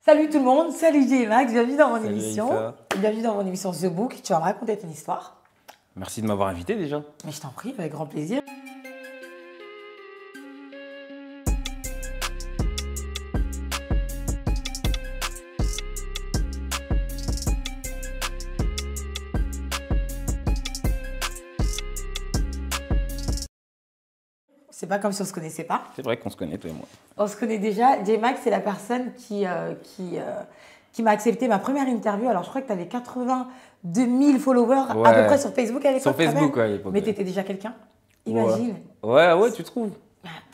Salut tout le monde, salut J-Max, bienvenue dans mon Salut émission. Aïssa. Bienvenue dans mon émission The Book. Tu vas me raconter ton histoire. Merci de m'avoir invité déjà. Mais je t'en prie, avec grand plaisir. C'est pas comme si on se connaissait pas. C'est vrai qu'on se connaît, toi et moi. On se connaît déjà. J-Max, c'est la personne qui m'a accepté ma première interview. Alors, je crois que tu avais 82 000 followers à peu près sur Facebook à l'époque. Sur Facebook, quand même. à l'époque. Mais tu étais déjà quelqu'un. Imagine. Ouais, tu trouves?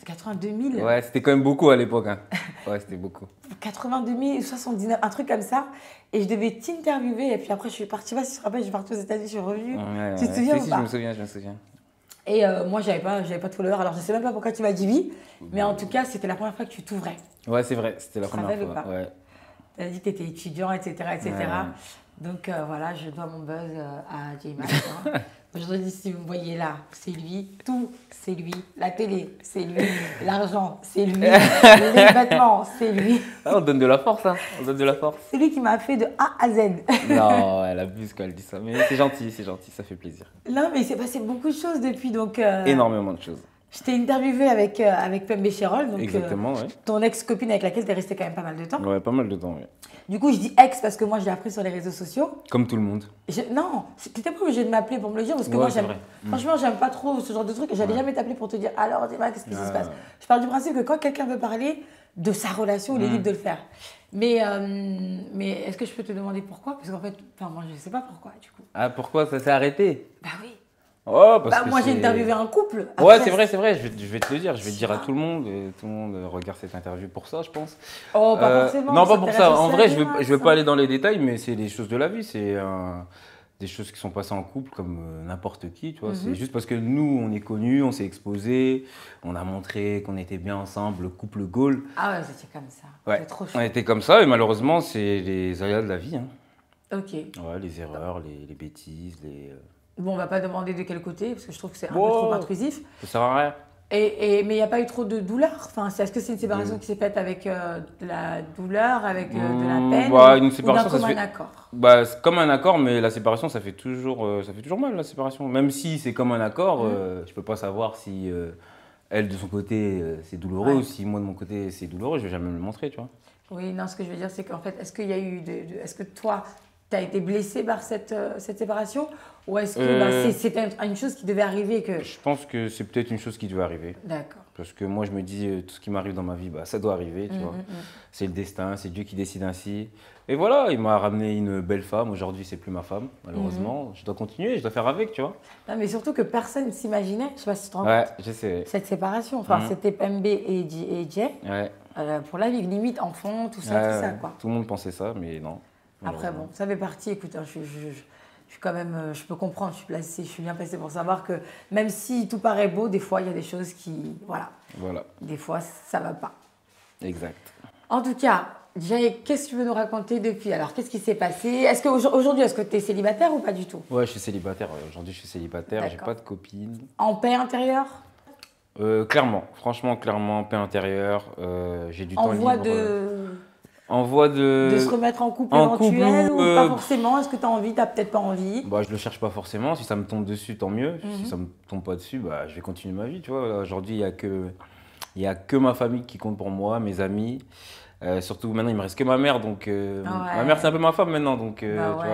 82 000. Ouais, c'était quand même beaucoup à l'époque. Hein. Ouais, c'était beaucoup. 82 000, 79, un truc comme ça. Et je devais t'interviewer. Et puis après, je suis partie. Je sais pas si tu te rappelles, je suis partie aux États-Unis, je suis revenue. Tu te souviens ou Si, pas? je me souviens, je me souviens. Et moi, j'avais pas de followers. Alors, je sais même pas pourquoi tu m'as dit oui. Mais en tout cas, c'était la première fois que tu t'ouvrais. Ouais, c'est vrai, c'était la Tu te première rappelles ou fois. pas? Ouais. Tu as dit que tu étais étudiant, etc. etc. Ouais. Donc voilà, je dois mon buzz à J-Max. Hein. Aujourd'hui, si vous me voyez là, c'est lui. Tout, c'est lui. La télé, c'est lui. L'argent, c'est lui. Les vêtements, c'est lui. Ah, on donne de la force, hein. On donne de la force. C'est lui qui m'a fait de A à Z. Non, elle abuse quand elle dit ça. Mais c'est gentil, ça fait plaisir. Non, mais il s'est passé beaucoup de choses depuis. Donc, Énormément de choses. je t'ai interviewé avec Pembe Chérol, donc Exactement, ouais. ton ex-copine avec laquelle tu es resté quand même pas mal de temps. Ouais, pas mal de temps, ouais. Du coup, je dis ex parce que moi, je l'ai appris sur les réseaux sociaux. Comme tout le monde. Non, tu n'étais pas obligé de m'appeler pour me le dire parce que Ouais, moi, c'est vrai. franchement, j'aime pas trop ce genre de truc et j'allais jamais t'appeler pour te dire alors, dis-moi, qu'est-ce qui se passe. Je pars du principe que quand quelqu'un veut parler de sa relation, il est libre de le faire. Mais est-ce que je peux te demander pourquoi? Parce qu'en fait, moi, je ne sais pas pourquoi, du coup. Ah, pourquoi ça s'est arrêté? Bah oui. Oh, parce que Moi, j'ai c'est- interviewé un couple. Ouais, Après, c'est vrai, je vais te le dire, je vais le dire à tout le monde, et tout le monde regarde cette interview pour ça, je pense. Oh, pas forcément. Non, pas pour ça. En vrai, je je veux pas aller dans les détails, mais c'est des choses de la vie, c'est des choses qui sont passées en couple comme n'importe qui, tu vois. C'est juste parce que nous, on est connus, on s'est exposés, on a montré qu'on était bien ensemble, le couple Gaulle. Ah ouais, c'était comme ça. Ouais, C'est trop chaud. on était comme ça, et malheureusement, c'est les aléas de la vie. Hein. Ok. Ouais, les erreurs, les bêtises, Bon, on va pas demander de quel côté parce que je trouve que c'est un peu Wow. trop intrusif. Ça sert à rien. Mais il n'y a pas eu trop de douleur. Enfin, est-ce que c'est une séparation qui s'est faite avec de la douleur, avec de la peine, Bah, une ou séparation, d'un ça se commun fait- accord? Bah, c'est comme un accord, mais la séparation, ça fait toujours mal, la séparation. Même si c'est comme un accord, je peux pas savoir si elle, de son côté, c'est douloureux, Ouais. ou si moi, de mon côté, c'est douloureux, je vais jamais me le montrer, tu vois. Oui, non, ce que je veux dire, c'est qu'en fait, est-ce qu'il y a eu est-ce que toi, tu as été blessé par cette séparation, ou est-ce que c'était une chose qui devait arriver et que... Je pense que c'est peut-être une chose qui doit arriver. D'accord. Parce que moi, je me dis, tout ce qui m'arrive dans ma vie, bah, ça doit arriver, tu vois. C'est le destin, c'est Dieu qui décide ainsi. Et voilà, il m'a ramené une belle femme. Aujourd'hui, c'est plus ma femme, malheureusement. Je dois continuer, je dois faire avec, tu vois. Non, mais surtout que personne ne s'imaginait, je ne sais pas si tu te rends Ouais, compte, je sais. cette séparation. Enfin, c'était Pembe et Jay, Ouais. pour la vie, limite, enfant, tout ça, quoi. Tout le monde pensait ça, mais non. Après, bon, ça fait partie, écoute, hein, je suis quand même, je peux comprendre, je suis bien placée pour savoir que même si tout paraît beau, des fois, il y a des choses qui, voilà, des fois, ça va pas. Exact. En tout cas, Jay, qu'est-ce que tu veux nous raconter depuis? Alors, qu'est-ce qui s'est passé? Est-ce qu'aujourd'hui, est-ce que tu es célibataire ou pas du tout? Ouais, je suis célibataire. Ouais. Aujourd'hui, je suis célibataire. J'ai D'accord. pas de copine. En paix intérieure? Clairement, franchement, clairement, paix intérieure. J'ai du En temps voie libre. En voie de se remettre en couple en couple éventuel ou ou, pas forcément? Est-ce que tu as envie? Tu n'as peut-être pas envie? Bah, je le cherche pas forcément. Si ça me tombe dessus, tant mieux. Si ça me tombe pas dessus, bah, je vais continuer ma vie. Tu vois. Aujourd'hui, il y a que ma famille qui compte pour moi, mes amis. Surtout maintenant, il me reste que ma mère. Donc, ma mère, c'est un peu ma femme maintenant. Donc, tu vois.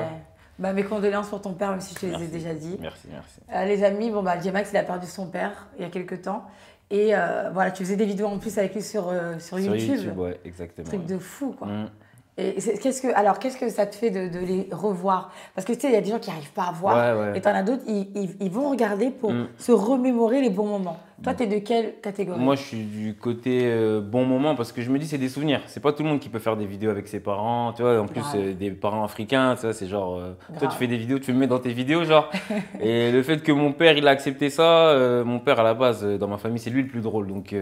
Bah, mes condoléances pour ton père, même si je te les ai Merci. déjà dit. Merci. Les amis, bon, bah, J-Max, il a perdu son père il y a quelques temps. Et voilà, tu faisais des vidéos en plus avec lui sur YouTube. Sur YouTube, ouais, exactement. Truc de fou, quoi. Et qu'est-ce que ça te fait de les revoir? Parce que tu sais, il y a des gens qui n'arrivent pas à voir. Ouais. Et tu en as d'autres, ils vont regarder pour se remémorer les bons moments. Toi, tu es de quelle catégorie? Moi, je suis du côté bon moment parce que je me dis c'est des souvenirs. C'est pas tout le monde qui peut faire des vidéos avec ses parents. Tu vois, en plus, des parents africains, tu vois, c'est genre. Toi, tu fais des vidéos, tu me mets dans tes vidéos, genre. Et le fait que mon père, il a accepté ça, mon père, à la base, dans ma famille, c'est lui le plus drôle. Donc,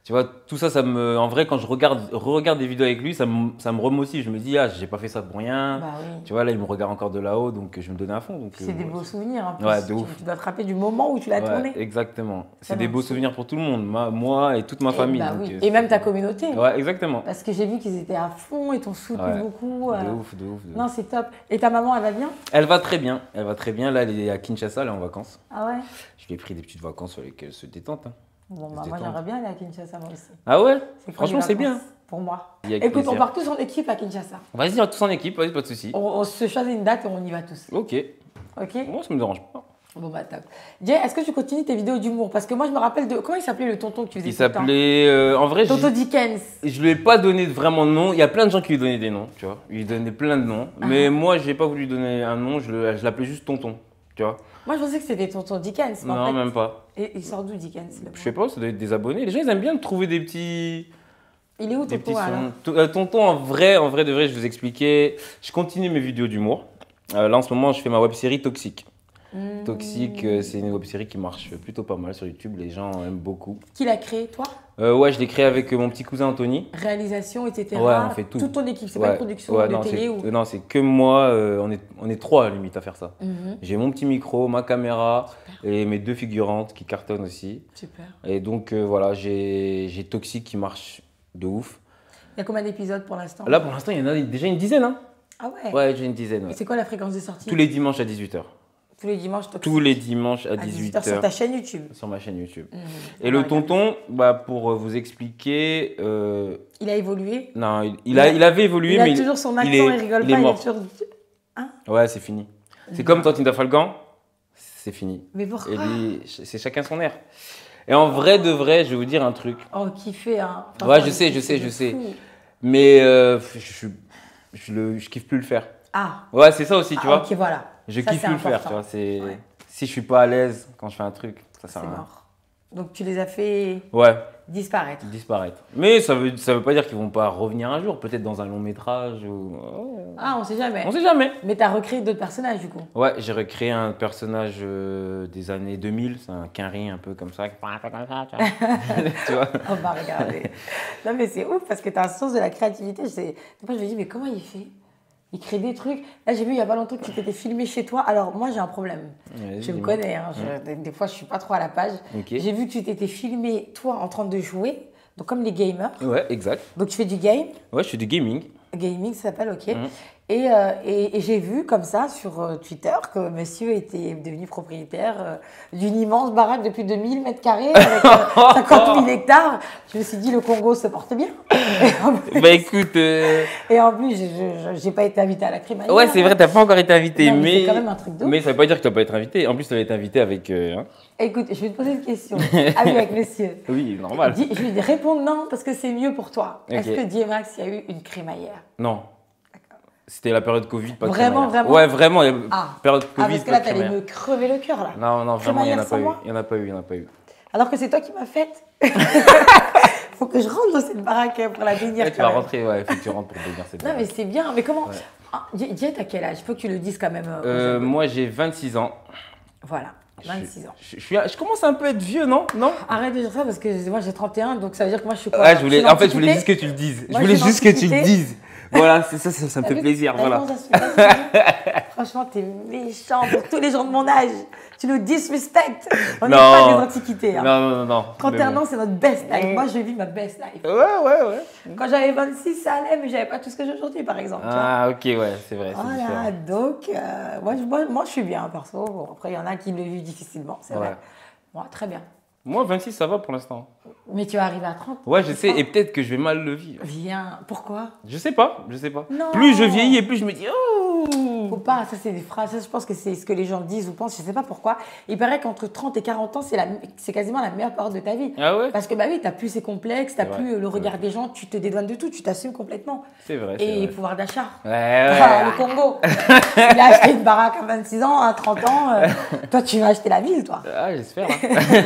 Tu vois, tout ça, en vrai, quand je re-regarde des vidéos avec lui, ça me remotive. Je me dis, ah, j'ai pas fait ça pour rien. Bah oui. Tu vois, là, il me regarde encore de là-haut, donc je me donnais à fond. Donc, C'est des beaux souvenirs en plus. Ouais, de ouf. Tu dois te rappeler du moment où tu l'as tourné. Exactement. C'est Ça des me beaux saoule. souvenirs pour tout le monde, moi et toute ma famille. Bah donc, oui. Et même ta communauté. Ouais, exactement. Parce que j'ai vu qu'ils étaient à fond, ils t'ont soutenu beaucoup. De ouf, de ouf. Non, c'est top. Et ta maman, elle va bien? Elle va très bien. Elle va très bien. Là, elle est à Kinshasa, elle est en vacances. Ah ouais? Je lui ai pris des petites vacances sur lesquelles elle se détente. Hein. Bon, bah, Se moi, détendre. j'aimerais bien aller à Kinshasa, moi aussi. Ah ouais? C'est Franchement, cool, les c'est bien. vacances pour moi. Avec Écoute, plaisir. on part tous en équipe à Kinshasa. Vas-y, on va tous en équipe, vas-y, pas de soucis. On se choisit une date et on y va tous. Ok. Ok? Moi, ça me dérange pas. Bon, bah, top. Jay, est-ce que tu continues tes vidéos d'humour? Parce que moi, je me rappelle de. Comment il s'appelait le tonton que tu faisais Il tout le temps? s'appelait. En vrai, Tonton Dickens. je lui ai pas donné vraiment de nom. Il y a plein de gens qui lui donnaient des noms, tu vois. Il lui donnait plein de noms. Mais moi, j'ai pas voulu lui donner un nom, je l'appelais juste tonton, tu vois. Moi, je pensais que c'était tonton Dickens. Mais en Non, fait- même pas. Et il sort d'où Dickens? Je sais pas, ça doit être des abonnés. Les gens, ils aiment bien trouver des petits. Il est où Des tonton petits alors? sons. Tonton, en vrai de vrai, je vous expliquais. Je continue mes vidéos d'humour. Là, en ce moment, je fais ma web série Toxique. Toxique, c'est une web série qui marche plutôt pas mal sur YouTube. Les gens aiment beaucoup. Qui l'a créé, toi? Ouais, je l'ai créé avec mon petit cousin Anthony. Réalisation, etc. Ouais, on fait tout. Toute ton équipe, c'est pas une production de non, télé ou. non, c'est que moi. On est trois limite à faire ça. Mhm. J'ai mon petit micro, ma caméra et mes deux figurantes qui cartonnent aussi. Super. Et donc voilà, j'ai Toxique qui marche de ouf. Il y a combien d'épisodes pour l'instant? Là, pour l'instant, il y en a déjà une dizaine. Hein. Ah ouais? Ouais, j'ai une dizaine. Et Ouais. c'est quoi la fréquence de sortie? Tous les dimanches à 18h. Tous les dimanches, Toxique. Tous les dimanches à à 18h. 18h sur ta chaîne YouTube. Sur ma chaîne YouTube. Mhm. Et On le va regarder. tonton, bah, pour vous expliquer, Il a évolué. non, il avait évolué, Il a mais toujours son accent, il est, rigole il pas, est mort. toujours. Ouais, c'est fini. C'est comme Tantinda Falgan, c'est fini. Mais pourquoi? Et lui, c'est chacun son air. Et en vrai de vrai, je vais vous dire un truc. Oh, kiffé, hein. Ouais, je sais, Mais je kiffe plus le faire. Ah, Ouais, c'est ça aussi, tu vois. ok, voilà. Je Ça, kiffe c'est plus le faire, important. tu vois. Ouais. Si je suis pas à l'aise quand je fais un truc, ça sert C'est à rien. mort. Donc, tu les as fait Ouais, disparaître. disparaître. Mais ça veut pas dire qu'ils vont pas revenir un jour, peut-être dans un long métrage ou. Ah, on sait jamais. On sait jamais. Mais t'as recréé d'autres personnages, du coup. Ouais, j'ai recréé un personnage des années 2000, c'est un quinri un peu comme ça, qui parle un peu comme ça, tu vois. Tu vois. On va regarder. Non, mais c'est ouf parce que t'as un sens de la créativité. Des fois, je me dis, mais comment il fait? Il crée des trucs. Là, j'ai vu il y a pas longtemps que tu t'étais filmé chez toi. Alors, moi, j'ai un problème. Vas-y, Je me dis-moi. connais. Hein. Des fois, je suis pas trop à la page. Ok. J'ai vu que tu t'étais filmé, toi, en train de jouer. Donc, comme les gamers. Ouais, exact. Donc, tu fais du game. Ouais, je fais du gaming. Gaming, ça s'appelle, ok. Et j'ai vu comme ça sur Twitter que monsieur était devenu propriétaire d'une immense baraque de plus de 1000 mètres carrés avec 50 000 hectares. Je me suis dit, le Congo se porte bien. Bah écoute, Et en plus, je n'ai pas été invitée à la crémaillère. ouais, c'est vrai, t'as pas encore été invité, Non, mais mais. c'est quand même un truc de ouf. Mais ça veut pas dire que tu vas pas être invité. En plus, tu vas être invité avec. Hein. Écoute, je vais te poser une question. Ah oui, avec monsieur. Oui, normal. Je lui réponds non parce que c'est mieux pour toi. Ok. Est-ce que Diemax, il y a eu une crémaillère? Non. C'était la période Covid, pas de Vraiment, crémaillère. vraiment Ouais, vraiment, il y a Ah. période Ah, Covid, parce que pas là, de t'allais crémaillère. me crever le cœur, là. Non, non, vraiment, il n'y en a Crémaillère pas sans eu. moi Il n'y en a pas eu, il n'y en a pas eu. Alors que c'est toi qui m'as faite. Faut que je rentre dans cette baraque pour la bénir. Ouais, tu quand vas même. rentrer, ouais, il faut que tu rentres pour bénir cette Non, mais baraque. c'est bien. Mais comment Ouais. Dieu, t'as quel âge? Il faut que tu le dises quand même. aux abonnés. Moi, j'ai 26 ans. Voilà, 26 ans. Je commence un peu à être vieux, non? Non? Arrête de dire ça parce que moi j'ai 31, donc ça veut dire que moi je suis quoi? Ouais, en fait, je voulais l'Antiquité. juste que tu le dises. Moi, Je voulais je suis juste que tu le l'Antiquité. dises. Voilà, c'est ça, ça me T'as fait vu plaisir, T'as voilà. vu comment ça se fait? Franchement, t'es méchant pour tous les gens de mon âge. Tu nous disrespectes. On n'est Non. pas des antiquités. Hein. Non. 31 Mais ans, c'est notre best life. Moi, je vis ma best life. bon. Ouais. Quand j'avais 26, ça allait, mais j'avais pas tout ce que j'ai aujourd'hui, par exemple. tu vois. Ah, ok, ouais, c'est vrai, c'est Voilà, différent. donc, moi, je suis bien, perso. Bon, après, il y en a qui le vivent difficilement, c'est vrai. Ouais. Moi, très bien. Moi, 26, ça va pour l'instant. Mais tu vas arriver à 30. Ouais, je sais, pas et peut-être que je vais mal le vivre. Viens. Pourquoi? Je sais pas. Non. Plus je vieillis et plus je me dis, Faut pas, ça c'est des phrases, ça je pense que c'est ce que les gens disent ou pensent, je sais pas pourquoi. Il paraît qu'entre 30 et 40 ans, c'est quasiment la meilleure période de ta vie. Ah ouais? Parce que bah oui, t'as plus ces complexes, t'as C'est plus vrai, le regard des gens, tu te dédouanes de tout, tu t'assumes complètement. C'est vrai, Et c'est vrai. pouvoir d'achat. Ouais. Ah, le Congo. Il a acheté une baraque à 26 ans, à 30 ans. Toi, tu vas acheter la ville, toi. Ah, j'espère. Hein.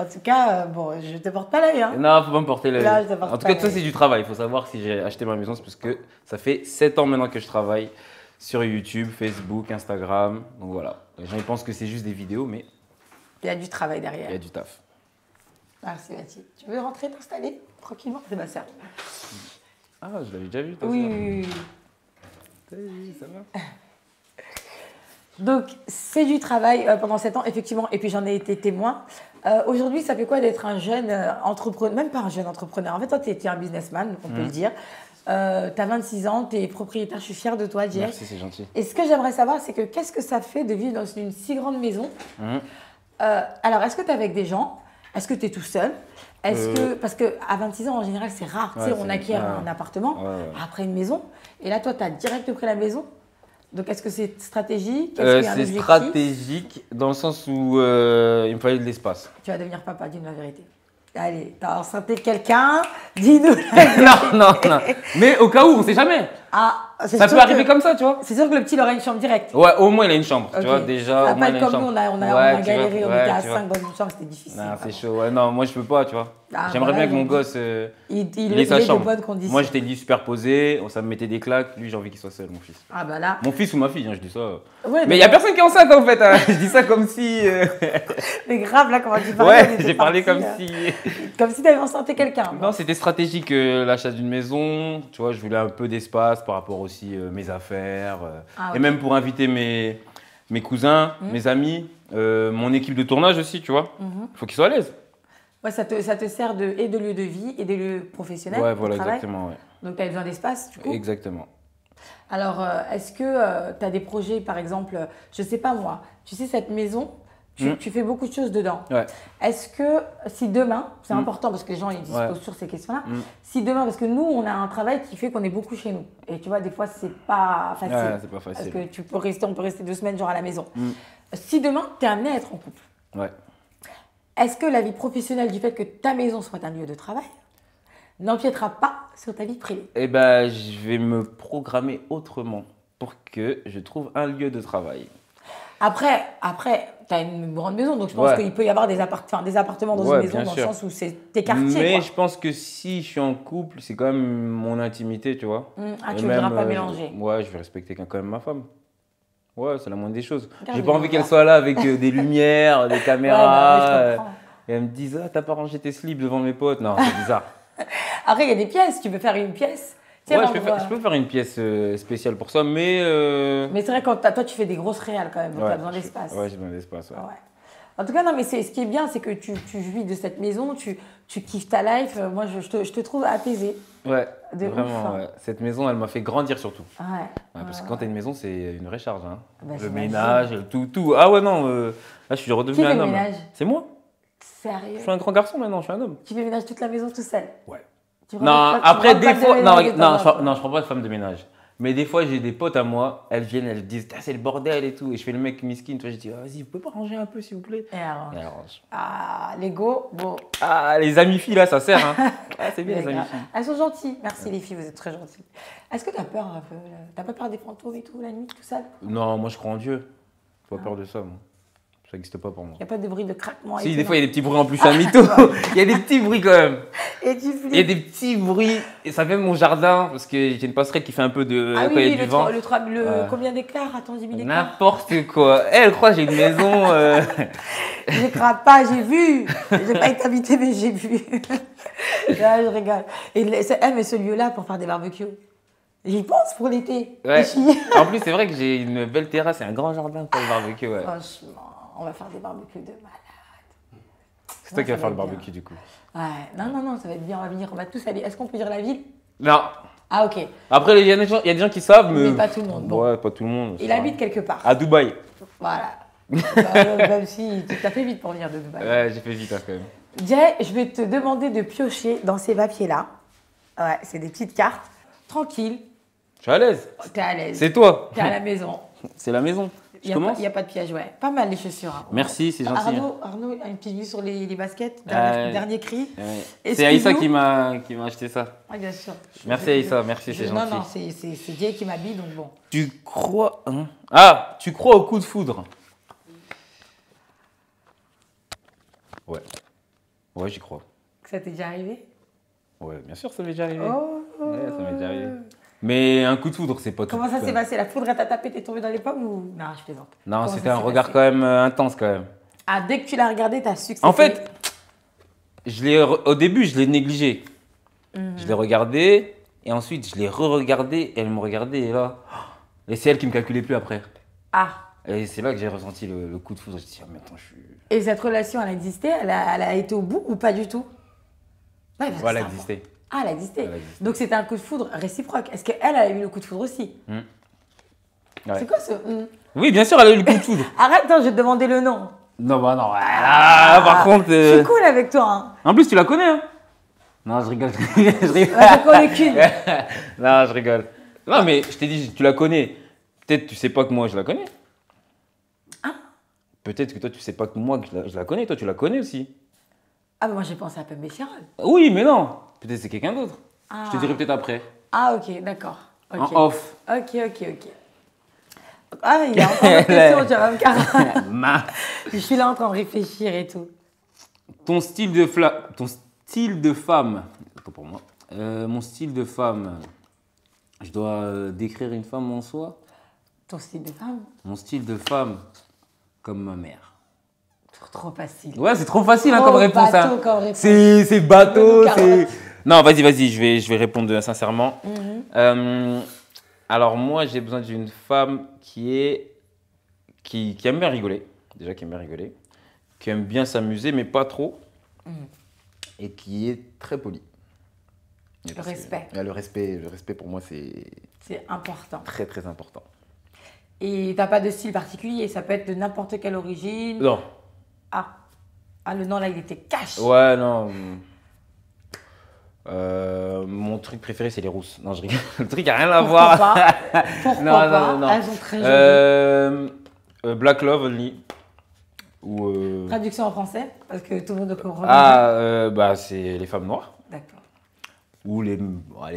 En tout cas, bon, je te porte pas l'œil. Hein. Non, faut pas me porter l'œil. Là, je te porte En tout pas cas, tout ça, l'œil. c'est du travail. Il faut savoir si j'ai acheté ma maison, c'est parce que ça fait 7 ans maintenant que je travaille sur YouTube, Facebook, Instagram. Donc voilà. Les gens ils pensent que c'est juste des vidéos, mais Il y a du travail il y a derrière. du taf. Merci Mathilde. Tu veux rentrer t'installer tranquillement? C'est ma sœur. Ah, je l'avais déjà vu, toi. Oui. Ça va. Donc, c'est du travail pendant 7 ans, effectivement, et puis j'en ai été témoin. Aujourd'hui, ça fait quoi d'être un jeune entrepreneur, même pas un jeune entrepreneur, en fait, toi, tu es un businessman, on peut le dire. Tu as 26 ans, tu es propriétaire, je suis fière de toi, Jay. Merci, c'est gentil. Et ce que j'aimerais savoir, c'est que qu'est-ce que ça fait de vivre dans une si grande maison? Alors, est-ce que tu es avec des gens? Est-ce que tu es tout seul? Parce qu'à 26 ans, en général, c'est rare. Tu sais, on acquiert un appartement, après une maison. Et là, toi, tu as direct pris la maison. Donc, est-ce que c'est stratégique? C'est stratégique dans le sens où il me fallait de l'espace. Tu vas devenir papa, dis-nous la vérité. Allez, t'as enceinté quelqu'un, dis-nous la vérité. Non. Mais au cas où, on sait jamais. Ça peut arriver comme ça, tu vois. C'est sûr que le petit, il aura une chambre directe. Ouais, au moins il a une chambre, tu vois, déjà. Pas être comme nous, on a galéré, on était à 5 dans une chambre, c'était difficile. Non, c'est chaud. Ouais, non, moi je peux pas, tu vois. J'aimerais bien que mon gosse il ait sa de chambre. bonnes conditions. Moi j'étais dit superposé, ça me mettait des claques. Lui, j'ai envie qu'il soit seul, mon fils. Ah bah là. Mon fils ou ma fille, hein, je dis ça. Ouais, mais il y a personne qui est enceinte en fait. Hein. Je dis ça comme si. Mais grave, là, comment tu parles? Ouais, j'ai parlé comme si. Comme si t'avais enceinté quelqu'un. Non, c'était stratégique l'achat d'une maison. Tu vois, je voulais un peu d'espace par rapport aussi mes affaires. Et même pour inviter mes cousins, mes amis, mon équipe de tournage aussi, tu vois. Il faut qu'ils soient à l'aise. Ouais, ça te sert et de lieu de vie et de lieu professionnel. Ouais, voilà, exactement. Ouais. Donc, tu as besoin d'espace, du coup. Exactement. Alors, est-ce que tu as des projets, par exemple, je sais pas moi, tu sais, cette maison, tu fais beaucoup de choses dedans. Ouais. Est-ce que si demain, c'est important parce que les gens ils disposent sur ces questions-là, si demain, parce que nous, on a un travail qui fait qu'on est beaucoup chez nous. Et tu vois, des fois, c'est pas facile. Ouais, c'est pas facile. Parce que on peut rester 2 semaines genre à la maison. Si demain, tu es amené à être en couple, est-ce que la vie professionnelle du fait que ta maison soit un lieu de travail n'empiétera pas sur ta vie privée? Eh ben, je vais me programmer autrement pour que je trouve un lieu de travail. Après tu as une grande maison, donc je pense qu'il peut y avoir des appartements dans une maison, dans le sens où c'est tes quartiers. Mais je pense que si je suis en couple, c'est quand même mon intimité, tu vois. Tu ne voudras pas mélanger. Je vais respecter quand même ma femme. Ouais, c'est la moindre des choses. J'ai pas envie qu'elle soit là avec des lumières, des caméras. Et elle me dise, t'as pas rangé tes slips devant mes potes. Non, c'est bizarre. Après, il y a des pièces. Tu peux faire une pièce. Je peux faire une pièce spéciale pour ça, mais. Mais c'est vrai que toi, tu fais des grosses réals quand même, donc tu as besoin d'espace. Ouais, j'ai besoin d'espace. Ouais. En tout cas, non, mais ce qui est bien, c'est que tu jouis de cette maison, tu kiffes ta life. Moi, je te trouve apaisée. Ouais, vraiment. Ouais. Cette maison, elle m'a fait grandir surtout. Parce que quand tu as une maison, c'est une vraie charge. Hein. Le ménage, tout. Ah ouais, non, là, je suis redevenu un homme. Qui fait le ménage ? C'est moi. Sérieux ? Je suis un grand garçon maintenant, je suis un homme. Tu fais ménage toute la maison tout seul ? Ouais. Non, après, des fois. Non, je prends pas de femme de ménage. Mais des fois, j'ai des potes à moi, elles viennent, elles disent c'est le bordel et tout. Et je fais le mec miskin, je dis vas-y, vous pouvez pas ranger un peu s'il vous plaît? Et arrange. Ah, l'ego, bon. Ah, les amies filles là, ça sert. Hein. C'est bien les amies filles. Elles sont gentilles, merci les filles, vous êtes très gentilles. Est-ce que tu as peur un peu? T'as pas peur des fantômes et tout, la nuit, tout ça? Non, moi je crois en Dieu. J'ai pas peur de ça, moi. Ça n'existe pas pour moi. Il n'y a pas de bruit de craquement? Si, des fois il y a des petits bruits en plus, je suis un mytho. Il y a des petits bruits quand même. Et tu flippes. Il y a des petits bruits, et ça vient de mon jardin, parce que j'ai une passerelle qui fait un peu de. Ah oui, le vent. Combien d'éclairs? Attends, 10 000 éclairs. N'importe quoi. Elle croit que j'ai une maison. Je crains pas, j'ai vu. J'ai pas été invitée, mais j'ai vu. Là, je rigole. Et elle met ce lieu-là pour faire des barbecues. J'y pense pour l'été. Ouais. En plus, c'est vrai que j'ai une belle terrasse et un grand jardin pour le barbecue. Ouais. Franchement, on va faire des barbecues de malade. C'est toi qui vas faire le barbecue du coup. Ouais, non, ça va être bien, on va venir, on va tous aller. Est-ce qu'on peut dire la ville? Non. Ah, ok. Après, il y a des gens qui savent, mais pas tout le monde. Bon. Ouais, pas tout le monde. Il habite quelque part. À Dubaï. Voilà. Même si tu t'as fait vite pour venir de Dubaï. Ouais, j'ai fait vite hein, quand même. Jay, je vais te demander de piocher dans ces papiers-là. Ouais, c'est des petites cartes. Tranquille. Je suis à l'aise. T'es à l'aise. C'est toi. T'es à la maison. C'est la maison. Il n'y a pas de piège, ouais. Pas mal les chaussures. Hein. Merci, c'est gentil. Arnaud a une petite vue sur les baskets. Dernier cri. C'est Aïssa qui m'a acheté ça. Ah, bien sûr. Merci Aïssa, merci, c'est gentil. Non, c'est Jay qui m'habille, donc bon. Tu crois... Hein? Ah, tu crois au coup de foudre? Ouais. Ouais, j'y crois. Ça t'est déjà arrivé? Ouais, bien sûr, ça m'est déjà arrivé. Ouais, ça m'est déjà arrivé. Mais un coup de foudre, c'est pas tout. Comment ça s'est passé? La foudre, elle t'a tapé, t'es tombé dans les pommes ou... Non, je plaisante. Non, c'était un regard quand même intense quand même. Ah, dès que tu l'as regardé, t'as su que En fait, Au début, je l'ai négligé. Je l'ai regardé et ensuite je l'ai re-regardé et elle me regardait et là, et c'est elle qui me calculait plus après. Ah. Et c'est là que j'ai ressenti le coup de foudre. Je me suis dit, ah, mais attends, je suis. Et cette relation, elle a existé, elle a été au bout ou pas du tout? Ouais, parce que Elle a c'est existé. Ah, elle a existé. Elle a existé. Donc c'était un coup de foudre réciproque. Est-ce qu'elle a eu le coup de foudre aussi? Ouais. C'est quoi ce Oui, bien sûr, elle a eu le coup de foudre. Arrête, attends, je vais te demander le nom. Non, bah non. Là, par contre. Je suis cool avec toi. Hein. En plus, tu la connais, hein? Non, je rigole. Je rigole. Ouais, je connais qu'une. Non, je rigole. Non, mais je t'ai dit, tu la connais. Peut-être tu sais pas que moi, je la connais. Ah. Peut-être que toi, tu sais pas que moi, que je la connais. Toi, tu la connais aussi. Ah, mais moi j'ai pensé à Pembe Chiral. Oui, mais non. Peut-être c'est quelqu'un d'autre. Ah. Je te dirai peut-être après. Ah, ok, d'accord. Ok. En off. Ok. Ah, il y a encore des questions, tu vas me carrer. Je suis là en train de réfléchir et tout. Ton style de femme. Attends pour moi. Mon style de femme. Je dois décrire une femme en soi. Ton style de femme? Mon style de femme, comme ma mère. Trop facile. Ouais, c'est trop facile hein, Trop comme réponse. bateau Hein. comme réponse. C'est bateau. C'est- Non, vas-y, je vais répondre sincèrement. Alors moi, j'ai besoin d'une femme qui aime bien rigoler. Déjà, qui aime bien rigoler. Qui aime bien s'amuser, mais pas trop. Et qui est très polie. Le respect. Le respect pour moi, c'est C'est important. très, très important. Et t'as pas de style particulier, ça peut être de n'importe quelle origine. Non. Ah, le nom là, il était cash. Ouais, non. Mon truc préféré, c'est les rousses. Non, je rigole. Le truc n'a rien à voir. Pourquoi Non, pas non. Elles sont très jolies. Black Love Only. Ou, Traduction en français, parce que tout le monde comprend. bah, c'est les femmes noires. D'accord. Ou les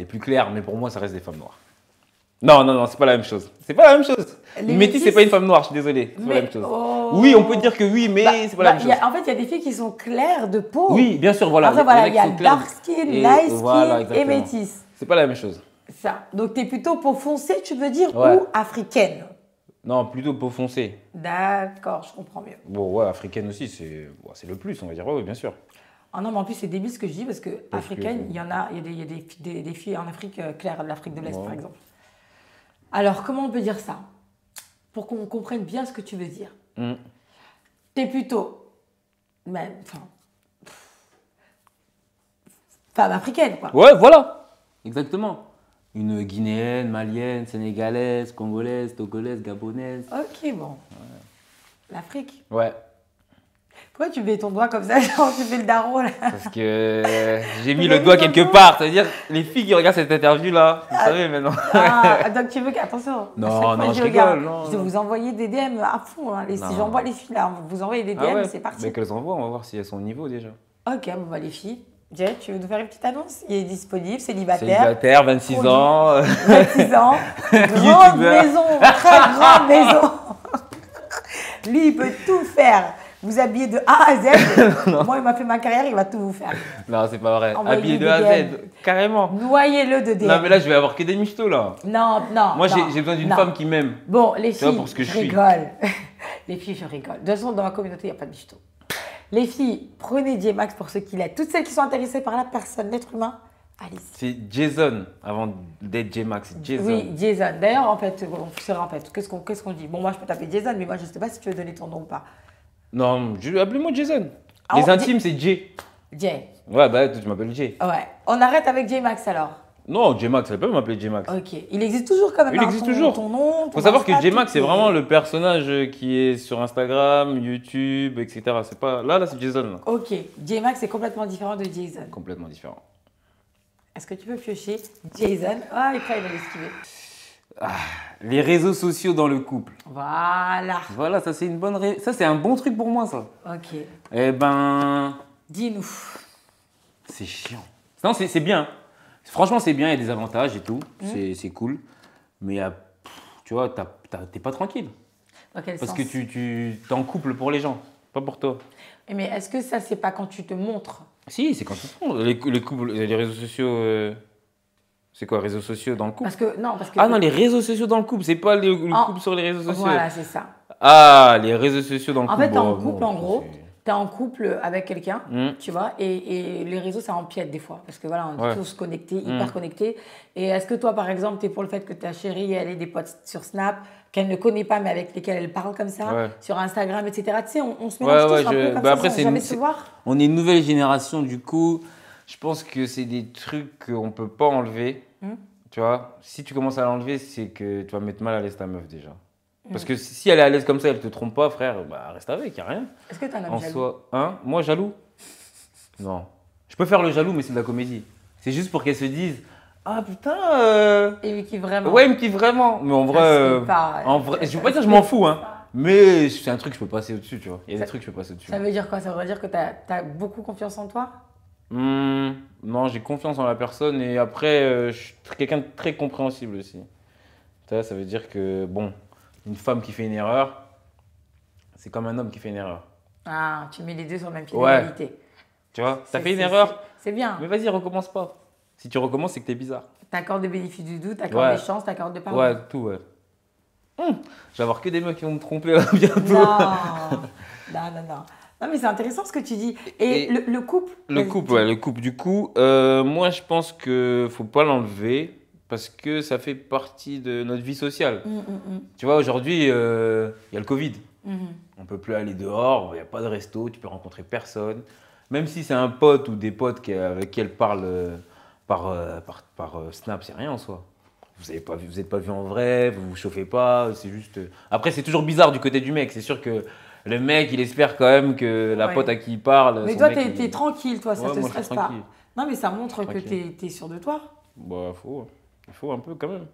plus claires, mais pour moi, ça reste des femmes noires. Non, c'est pas la même chose. C'est pas la même chose. Les Une métisse, c'est pas une femme noire, je suis désolé. C'est pas la même chose. Oui, on peut dire que oui, mais c'est pas la même chose. En fait, il y a des filles qui sont claires de peau. Oui, bien sûr, voilà. Après, voilà, il y a qui sont claires dark skin, et- light skin voilà, et exactement. métisse. C'est pas la même chose. Ça. Donc, tu es plutôt peau foncée, tu veux dire, Ouais. ou africaine? Non, plutôt peau foncée. D'accord, je comprends mieux. Bon, ouais, africaine aussi, c'est le plus, on va dire. Ouais, bien sûr. Ah non, mais en plus, c'est débile ce que je dis, parce que Parce africaine, que- il y a des filles en Afrique claires, de l'Afrique de l'Est, Ouais. par exemple. Alors, comment on peut dire ça? Pour qu'on comprenne bien ce que tu veux dire. T'es plutôt, même, femme africaine, quoi. Ouais, voilà. Exactement. Une guinéenne, malienne, sénégalaise, congolaise, togolaise, gabonaise. Ok, bon. L'Afrique. Ouais. Pourquoi tu mets ton doigt comme ça, genre tu fais le daron, là? Parce que j'ai mis le doigt quelque part. C'est-à-dire, les filles qui regardent cette interview-là, vous savez maintenant. Ah, donc tu veux qu'attention. Non, à chaque fois non, que je regarde, rigole, non, je vais non. vous envoyer des DM à fond. Hein. Si Non. j'envoie les filles là, vous envoyez des DM, Ah ouais. c'est parti. Mais qu'elles envoient, on va voir si elles sont au niveau déjà. Ok, bon bah les filles. Jay, tu veux nous faire une petite annonce? Il est disponible, célibataire. Célibataire, 26 Produit. ans. 26 ans, grande Youtubeur. maison, très grande maison. Lui, il peut tout faire. Vous habillez de A à Z. Moi, il m'a fait ma carrière, il va tout vous faire. Non, c'est pas vrai. Envoyez Habillé des de A à DM. Z, carrément. Noyez-le de DM. Non, mais là, je vais avoir que des michtos là. Non. Moi, non, j'ai besoin d'une non. femme qui m'aime. Bon, les Tu vois, filles, pour ce que je je suis. rigole. Les filles, je rigole. De toute façon, dans ma communauté, il n'y a pas de bichto. Les filles, prenez J-Max pour ce qu'il est. Toutes celles qui sont intéressées par la personne, l'être humain, allez-y. C'est Jason avant d'être J-Max. Jason. Oui, Jason. D'ailleurs, en fait, qu'est-ce qu'on dit? Bon, moi, je peux taper Jason, mais moi, je ne sais pas si tu veux donner ton nom ou pas. Non, appelez-moi Jason. Ah, Les on intimes, c'est J. Jay. Ouais, bah, toi, tu m'appelles J. Ouais. On arrête avec J-Max alors. Non, J-Max, elle peut m'appeler J-Max. Ok. Il existe toujours quand même. Il hein, existe ton- toujours. Ton nom. Faut ton savoir que Insta, J-Max, tout c'est est- vraiment le personnage qui est sur Instagram, YouTube, etc. C'est pas... Là, c'est Jason. Là. Ok. J-Max est complètement différent de Jason. Complètement différent. Est-ce que tu peux piocher Jason? Ah, il va l'esquiver. Les réseaux sociaux dans le couple. Voilà. Voilà, ça, c'est une bonne... Ça, c'est un bon truc pour moi, ça. Ok. Eh ben... Dis-nous. C'est chiant. Non, c'est bien. Franchement, c'est bien, il y a des avantages et tout. C'est cool. Mais tu vois, t'es pas tranquille. Dans quel Parce sens? que tu t'es en couple pour les gens, pas pour toi. Mais est-ce que ça, c'est pas quand tu te montres? Si, c'est quand tu te montres. Les couples, les réseaux sociaux... C'est quoi, réseaux sociaux dans le couple? Parce que. Ah non, les réseaux sociaux dans le couple, c'est pas le En- couple sur les réseaux sociaux. Voilà, c'est ça. Ah, les réseaux sociaux dans le En couple. fait, t'es en bon, couple, bon, en gros. c'est- tu es en couple avec quelqu'un, tu vois, et les réseaux, ça empiète des fois. Parce que voilà, on est tous connectés, hyper connectés. Et est-ce que toi, par exemple, tu es pour le fait que ta chérie, elle ait des potes sur Snap, qu'elle ne connaît pas, mais avec lesquels elle parle comme ça, sur Instagram, etc. Tu sais, on se mélange tous un peu comme ça, après, sans jamais se voir. On est une nouvelle génération, du coup, je pense que c'est des trucs qu'on ne peut pas enlever. Tu vois, si tu commences à l'enlever, c'est que tu vas mettre mal à l'aise ta meuf déjà. Parce que si elle est à l'aise comme ça, elle te trompe pas, frère, bah reste avec, y a rien. Est-ce que t'as un homme jaloux? Moi, jaloux? Non. Je peux faire le jaloux, mais c'est de la comédie. C'est juste pour qu'elle se dise, ah putain. Il me kiffe vraiment. Ouais, il me kiffe vraiment. Mais en vrai, je veux pas dire je m'en fous, hein. Mais c'est un truc que je peux passer au-dessus, tu vois. Il y a des trucs que je peux passer au-dessus. Ça veut dire quoi? Ça veut dire que t'as beaucoup confiance en toi? Non, j'ai confiance en la personne et après, je suis quelqu'un de très compréhensible aussi. Ça veut dire que, bon. Une femme qui fait une erreur, c'est comme un homme qui fait une erreur. Ah, tu mets les deux sur le même pied d'égalité. Tu vois, t'as fait une erreur. C'est bien. Mais vas-y, recommence pas. Si tu recommences, c'est que t'es bizarre. T'accordes des bénéfices du doute, t'accordes des chances, t'accordes des pardons. Ouais, tout, ouais. Je vais avoir que des mecs qui vont me tromper là bientôt. Non. Non, mais c'est intéressant ce que tu dis. Et le couple? Le couple. Du coup, moi, je pense qu'il faut pas l'enlever. Parce que ça fait partie de notre vie sociale. Tu vois, aujourd'hui, il y a le Covid. On ne peut plus aller dehors, il n'y a pas de resto, tu peux rencontrer personne. Même si c'est un pote ou des potes avec qui elle parle par Snap, c'est rien en soi. Vous n'êtes pas vu en vrai, vous ne vous chauffez pas, c'est juste... Après, c'est toujours bizarre du côté du mec. C'est sûr que le mec, il espère quand même que la pote à qui il parle... Mais toi, t'es tranquille, toi, ça te moi, stresse pas. Non, mais ça montre que t'es sûr de toi. Bah, il faut un peu quand même.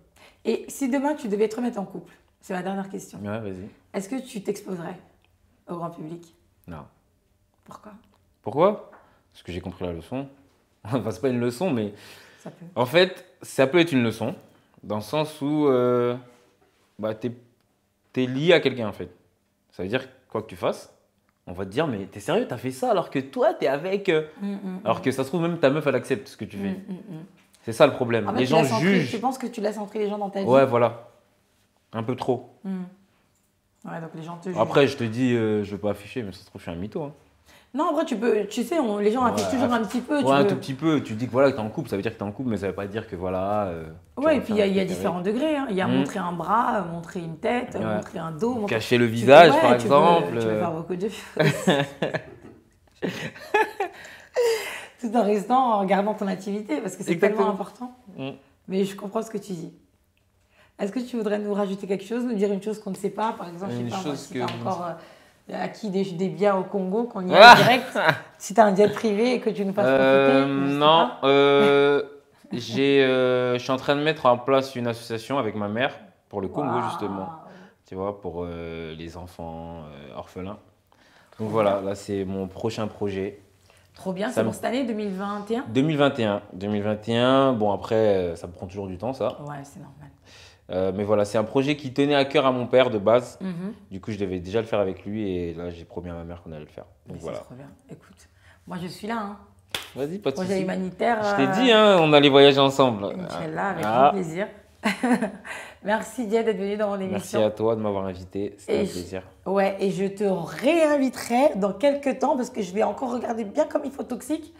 Et si demain tu devais te remettre en couple, c'est ma dernière question. Ouais, vas-y. Est-ce que tu t'exposerais au grand public? Non. Pourquoi? Parce que j'ai compris la leçon. Enfin, c'est pas une leçon, mais... Ça peut. En fait, ça peut être une leçon, dans le sens où t'es lié à quelqu'un, en fait. Ça veut dire, quoi que tu fasses, on va te dire, mais t'es sérieux, t'as fait ça alors que toi, t'es avec... Alors que ça se trouve, même ta meuf, elle accepte ce que tu fais. C'est ça le problème. En fait, les gens jugent. Tu penses que tu laisses entrer les gens dans ta vie? Ouais, voilà. Un peu trop. Ouais, donc les gens te jugent. Après, je te dis, je veux pas afficher, mais ça se trouve, je suis un mytho. Hein. Non, en vrai, tu sais, les gens affichent toujours un petit peu. Un tout petit peu. Tu dis que voilà, que t'es en couple, ça veut dire que t'es en couple, mais ça veut pas dire que voilà. Ouais, et puis il y a différents degrés. Hein. Il y a montrer un bras, montrer une tête, montrer un dos. Cacher le visage, par exemple. Tu peux faire beaucoup de choses. Tout en restant, en gardant ton intimité, parce que c'est tellement important. Mais je comprends ce que tu dis. Est-ce que tu voudrais nous rajouter quelque chose, nous dire une chose qu'on ne sait pas? Par exemple, je sais pas, moi, si tu as encore acquis des biens au Congo, qu'on y aille direct, si tu as un jet privé et que tu nous fasses profiter. Non, je suis en train de mettre en place une association avec ma mère pour le Congo, justement. Tu vois, pour les enfants orphelins. Donc voilà, là, c'est mon prochain projet. Trop bien, c'est pour cette année 2021? 2021, bon après, ça me prend toujours du temps, ça. Ouais, c'est normal. Mais voilà, c'est un projet qui tenait à cœur à mon père de base. Du coup, je devais déjà le faire avec lui et là, j'ai promis à ma mère qu'on allait le faire. Donc voilà. C'est trop bien. Écoute, moi je suis là. Hein. Vas-y, pas de soucis. Projet humanitaire. Je t'ai dit, hein, on allait voyager ensemble. Inch'Allah, avec grand plaisir. Merci Dia d'être venue dans mon émission. Merci à toi de m'avoir invité, c'était un plaisir. Ouais, et je te réinviterai dans quelques temps parce que je vais encore regarder bien comme il faut Toxique.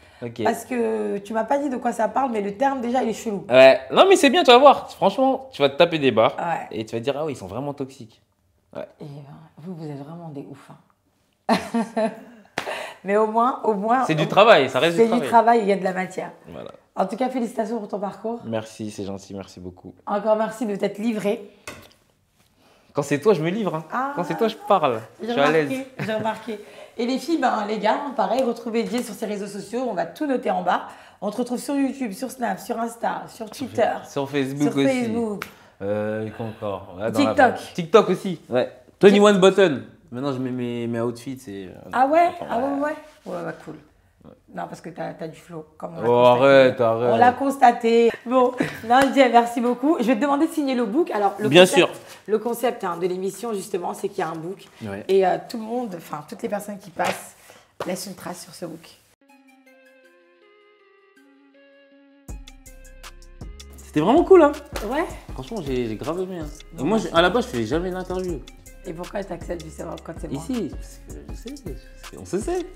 Parce que tu m'as pas dit de quoi ça parle, mais le terme déjà il est chelou. Ouais, non mais c'est bien, tu vas voir. Franchement, tu vas te taper des barres et tu vas te dire, ah oui, ils sont vraiment toxiques. Ouais. Et vous êtes vraiment des ouf. Hein. Mais au moins. C'est du travail, ça reste du travail. C'est du travail, il y a de la matière. Voilà. En tout cas, félicitations pour ton parcours. Merci, c'est gentil, merci beaucoup. Encore merci de t'être livré. Quand c'est toi, je me livre. Hein. Quand c'est toi, je parle. Je suis à l'aise. J'ai remarqué. Et les filles, les gars, pareil, retrouvez Jay sur ses réseaux sociaux. On va tout noter en bas. On te retrouve sur YouTube, sur Snap, sur Insta, sur Twitter. Sur Facebook aussi. Quoi encore TikTok. TikTok aussi. Ouais. 21 Button. Maintenant, je mets mes outfits. Ah ouais? Ouais, cool. Non, parce que tu as du flow. Comme arrête. On l'a constaté. Bon, Jay, merci beaucoup. Je vais te demander de signer le book. Alors, Bien sûr. Le concept de l'émission, justement, c'est qu'il y a un book. Ouais. Et tout le monde, toutes les personnes qui passent, laissent une trace sur ce book. C'était vraiment cool, hein? Ouais. Franchement, j'ai grave aimé. Hein. Moi, à la base, je fais jamais d'interview. Et pourquoi je t'accepte justement quand c'est moi? Ici, parce que je sais, on se sait.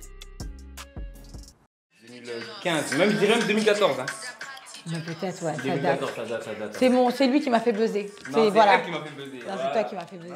2015, même je dirais même 2014. Hein. Mais peut-être, ouais, ça 2014, date. ça date. C'est lui qui m'a fait buzzer. Non, c'est voilà. elle qui m'a fait buzzer. Non, c'est toi qui m'as fait buzzer.